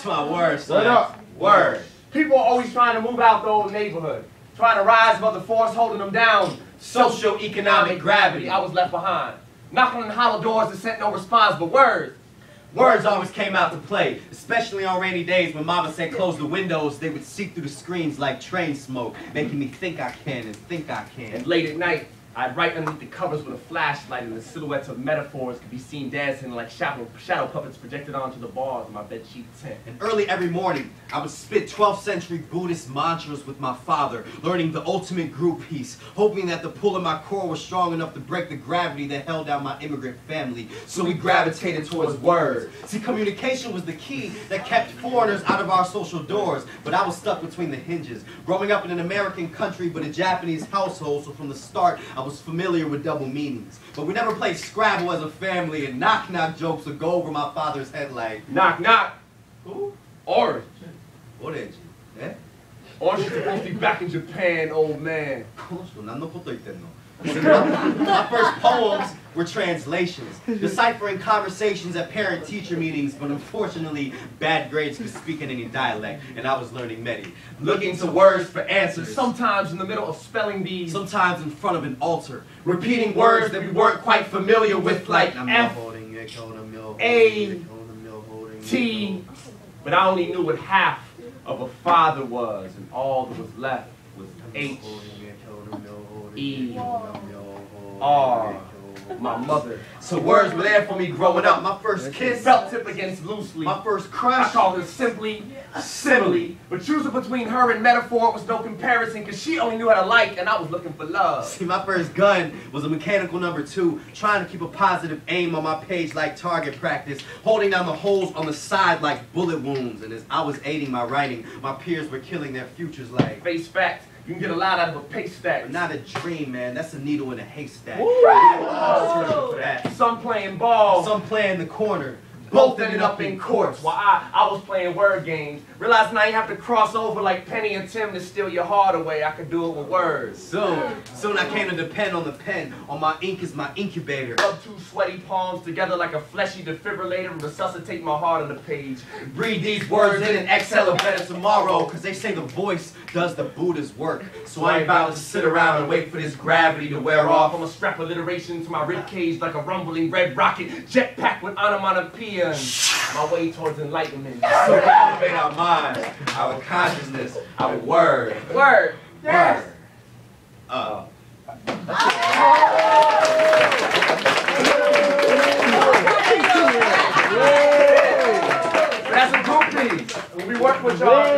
That's my word, Word up. Word. People are always trying to move out the old neighborhood, trying to rise above the force holding them down. Socio-economic gravity. I was left behind. Knocking on hollow doors and sent no response, but words. Words always came out to play, especially on rainy days when mama said close the windows. They would seep through the screens like train smoke, making me think I can and think I can. And late at night, I'd write underneath the covers with a flashlight, and the silhouettes of metaphors could be seen dancing like shadow puppets projected onto the bars of my bedsheet tent. And early every morning, I would spit 12th century Buddhist mantras with my father, learning the ultimate group piece, hoping that the pull of my core was strong enough to break the gravity that held down my immigrant family. So we gravitated towards words. See, communication was the key that kept foreigners out of our social doors, but I was stuck between the hinges. Growing up in an American country but a Japanese household, so from the start, I was familiar with double meanings. But we never played Scrabble as a family, and knock-knock jokes would go over my father's head like, knock, knock. who? Orange. Orange. Eh? Orange is supposed to be back in Japan, old man. My first poems were translations, deciphering conversations at parent-teacher meetings, but unfortunately, bad grades could speak in any dialect, and I was learning many. Looking to words for answers, Sometimes in the middle of spelling bees. sometimes in front of an altar, repeating words that we weren't quite familiar with, like F, A, T, but I only knew what half of a father was, and all that was left was H, E, R, my mother. So words were there for me growing up. My first kiss, felt tip against loosely. My first crush, I called her simply simile. But choosing between her and metaphor was no comparison, cause she only knew how to like and I was looking for love. See, my first gun was a mechanical #2, trying to keep a positive aim on my page like target practice, holding down the holes on the side like bullet wounds. And as I was aiding my writing, my peers were killing their futures like face fact. You can get a lot out of a paste stack. But not a dream, man. That's a needle in a haystack. Some playing ball. Some playing the corner. Both ended up in courts while I was playing word games. Realizing I ain't have to cross over like Penny and Tim to steal your heart away. I could do it with words. Soon I came to depend on the pen. On my ink is my incubator. Rub two sweaty palms together like a fleshy defibrillator and resuscitate my heart on the page. Breathe these words in and exhale a better tomorrow. Cause they say the voice does the Buddha's work. So I ain't about to sit around and wait for this gravity to wear off. I'ma strap alliteration to my ribcage like a rumbling red rocket. Jetpack with onomatopoeia. My way towards enlightenment. So we elevate our minds, our consciousness, our word. Word. Yes. Word. That's a group piece. We work with y'all.